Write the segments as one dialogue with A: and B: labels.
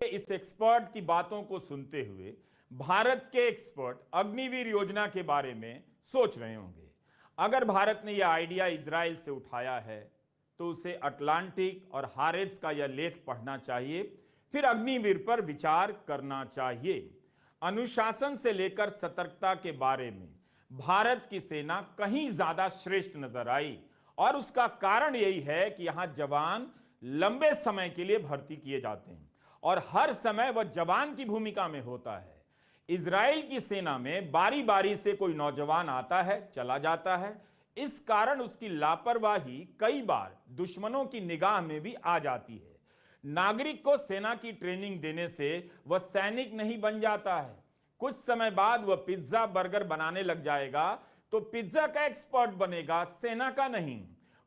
A: इस एक्सपर्ट की बातों को सुनते हुए भारत के एक्सपर्ट अग्निवीर योजना के बारे में सोच रहे होंगे। अगर भारत ने यह आइडिया इजराइल से उठाया है तो उसे अटलांटिक और हारेज का यह लेख पढ़ना चाहिए, फिर अग्निवीर पर विचार करना चाहिए। अनुशासन से लेकर सतर्कता के बारे में भारत की सेना कहीं ज्यादा श्रेष्ठ नजर आई और उसका कारण यही है कि यहां जवान लंबे समय के लिए भर्ती किए जाते हैं और हर समय वह जवान की भूमिका में होता है। इजराइल की सेना में बारी बारी से कोई नौजवान आता है, चला जाता है। इस कारण उसकी लापरवाही कई बार दुश्मनों की निगाह में भी आ जाती है। नागरिक को सेना की ट्रेनिंग देने से वह सैनिक नहीं बन जाता है। कुछ समय बाद वह पिज्जा बर्गर बनाने लग जाएगा तो पिज्जा का एक्सपर्ट बनेगा, सेना का नहीं।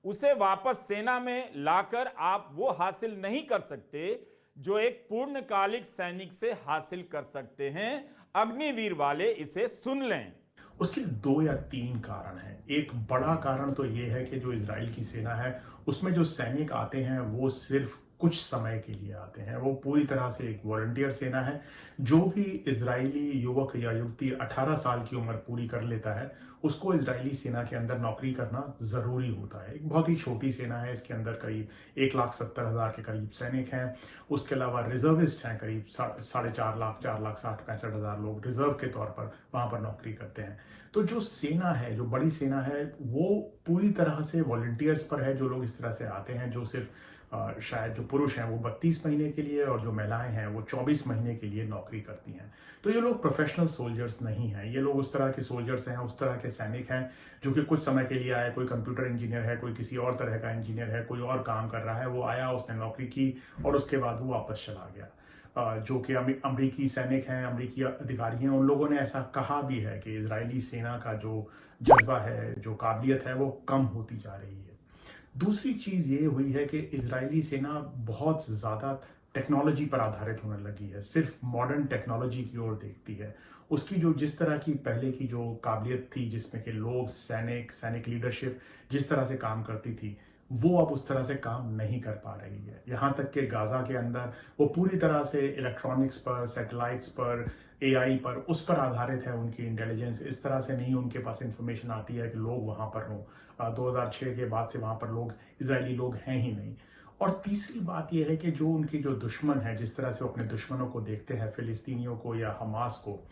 A: उसे वापस सेना में लाकर आप वो हासिल नहीं कर सकते जो एक पूर्णकालिक सैनिक से हासिल कर सकते हैं। अग्निवीर वाले इसे सुन लें।
B: उसके 2 या 3 कारण हैं। एक बड़ा कारण तो ये है कि जो इजराइल की सेना है, उसमें जो सैनिक आते हैं वो सिर्फ कुछ समय के लिए आते हैं। वो पूरी तरह से एक वॉलंटियर सेना है। जो भी इजरायली युवक या युवती 18 साल की उम्र पूरी कर लेता है, उसको इजरायली सेना के अंदर नौकरी करना ज़रूरी होता है। एक बहुत ही छोटी सेना है, इसके अंदर करीब 1,70,000 के करीब सैनिक हैं। उसके अलावा रिजर्विस्ट हैं, करीब 4.5 लाख, 4,60,65,000 लोग रिजर्व के तौर पर वहाँ पर नौकरी करते हैं। तो जो सेना है, जो बड़ी सेना है, वो पूरी तरह से वॉलंटियर्स पर है। जो लोग इस तरह से आते हैं, जो सिर्फ शायद जो पुरुष हैं वो 32 महीने के लिए और जो महिलाएं हैं वो 24 महीने के लिए नौकरी करती हैं। तो ये लोग प्रोफेशनल सोल्जर्स नहीं हैं। ये लोग उस तरह के सोल्जर्स हैं, उस तरह के सैनिक हैं जो कि कुछ समय के लिए आए। कोई कंप्यूटर इंजीनियर है, कोई किसी और तरह का इंजीनियर है, कोई और काम कर रहा है, वो आया, उसने नौकरी की और उसके बाद वो वापस चला गया। जो कि अमरीकी सैनिक हैं, अमरीकी अधिकारी हैं, उन लोगों ने ऐसा कहा भी है कि इजरायली सेना का जो जज्बा है, जो काबिलियत है, वो कम होती जा रही है। दूसरी चीज़ ये हुई है कि इजरायली सेना बहुत ज़्यादा टेक्नोलॉजी पर आधारित होने लगी है, सिर्फ मॉडर्न टेक्नोलॉजी की ओर देखती है। उसकी जो जिस तरह की पहले की जो काबिलियत थी, जिसमें कि लोग, सैनिक लीडरशिप जिस तरह से काम करती थी, वो अब उस तरह से काम नहीं कर पा रही है। यहाँ तक कि गाज़ा के अंदर वो पूरी तरह से इलेक्ट्रॉनिक्स पर, सैटेलाइट्स पर, एआई पर, उस पर आधारित है उनकी इंटेलिजेंस। इस तरह से नहीं उनके पास इंफॉर्मेशन आती है कि लोग वहाँ पर हों। 2006 के बाद से वहाँ पर लोग, इजरायली लोग हैं ही नहीं। और तीसरी बात यह है कि जो उनकी जो दुश्मन है, जिस तरह से वो अपने दुश्मनों को देखते हैं, फिलिस्तीनियों को या हमास को,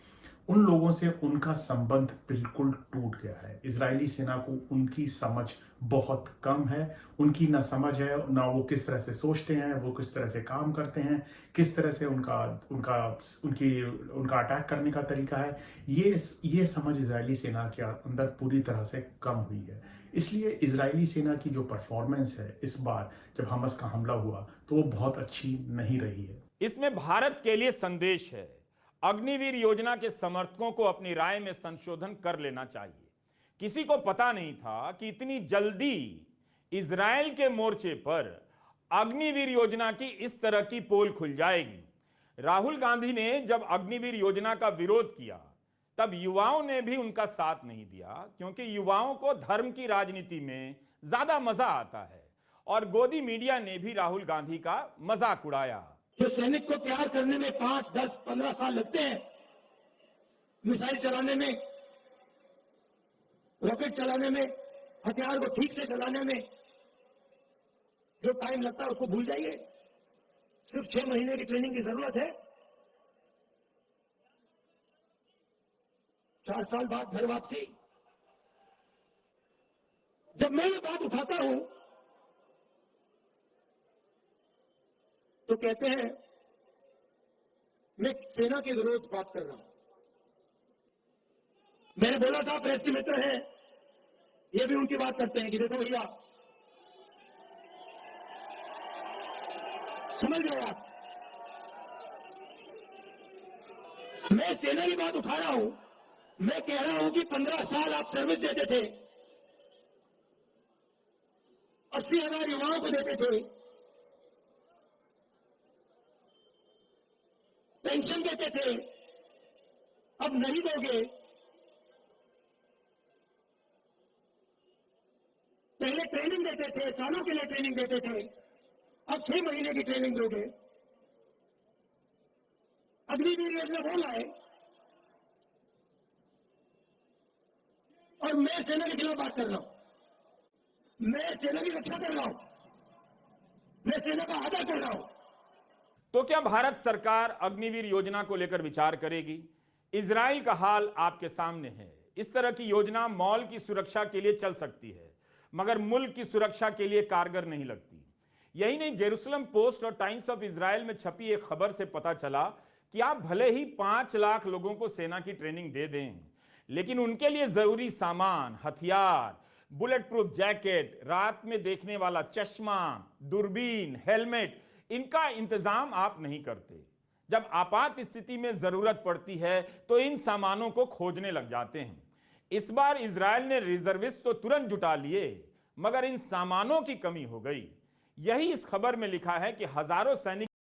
B: उन लोगों से उनका संबंध बिल्कुल टूट गया है। इजरायली सेना को उनकी समझ बहुत कम है। उनकी ना समझ है, ना वो किस तरह से सोचते हैं, वो किस तरह से काम करते हैं, किस तरह से उनका उनका उनकी उनका अटैक करने का तरीका है। ये समझ इजरायली सेना के अंदर पूरी तरह से कम हुई है। इसलिए इजरायली सेना की जो परफॉर्मेंस है इस बार जब हमास का हमला हुआ, तो वो बहुत अच्छी नहीं रही है।
A: इसमें भारत के लिए संदेश है। अग्निवीर योजना के समर्थकों को अपनी राय में संशोधन कर लेना चाहिए। किसी को पता नहीं था कि इतनी जल्दी इजराइल के मोर्चे पर अग्निवीर योजना की इस तरह की पोल खुल जाएगी। राहुल गांधी ने जब अग्निवीर योजना का विरोध किया तब युवाओं ने भी उनका साथ नहीं दिया, क्योंकि युवाओं को धर्म की राजनीति में ज्यादा मजा आता है और गोदी मीडिया ने भी राहुल गांधी का मजाक उड़ाया।
C: जो सैनिक को तैयार करने में 5, 10, 15 साल लगते हैं, मिसाइल चलाने में, रॉकेट चलाने में, हथियार को ठीक से चलाने में जो टाइम लगता है उसको भूल जाइए। सिर्फ 6 महीने की ट्रेनिंग की जरूरत है। 4 साल बाद घर वापसी। जब मैं ये बात उठाता हूं तो कहते हैं मैं सेना के विरोध बात कर रहा हूं। मैंने बोला था प्रेस के मित्र हैं, ये भी उनकी बात करते हैं कि देखो भैया, समझ गए आप, मैं सेना की बात उठा रहा हूं। मैं कह रहा हूं कि 15 साल आप सर्विस देते थे, 80,000 युवाओं को देते थे, पेंशन देते थे, अब नहीं दोगे। पहले ट्रेनिंग देते थे, सालों के लिए ट्रेनिंग देते थे, अब 6 महीने की ट्रेनिंग दोगे। अग्निवीर योजना वो लाए और मैं सेना के खिलाफ बात कर रहा हूं। मैं सेना की रक्षा कर रहा हूं, मैं सेना का आदर कर रहा हूं।
A: तो क्या भारत सरकार अग्निवीर योजना को लेकर विचार करेगी? इजराइल का हाल आपके सामने है। इस तरह की योजना मॉल की सुरक्षा के लिए चल सकती है, मगर मुल्क की सुरक्षा के लिए कारगर नहीं लगती। यही नहीं, जेरूसलम पोस्ट और टाइम्स ऑफ इजराइल में छपी एक खबर से पता चला कि आप भले ही 5 लाख लोगों को सेना की ट्रेनिंग दे दें, लेकिन उनके लिए जरूरी सामान, हथियार, बुलेट प्रूफ जैकेट, रात में देखने वाला चश्मा, दूरबीन, हेलमेट, इनका इंतजाम आप नहीं करते। जब आपात स्थिति में जरूरत पड़ती है तो इन सामानों को खोजने लग जाते हैं। इस बार इजराइल ने रिजर्विस्ट तो तुरंत जुटा लिए, मगर इन सामानों की कमी हो गई। यही इस खबर में लिखा है कि हजारों सैनिक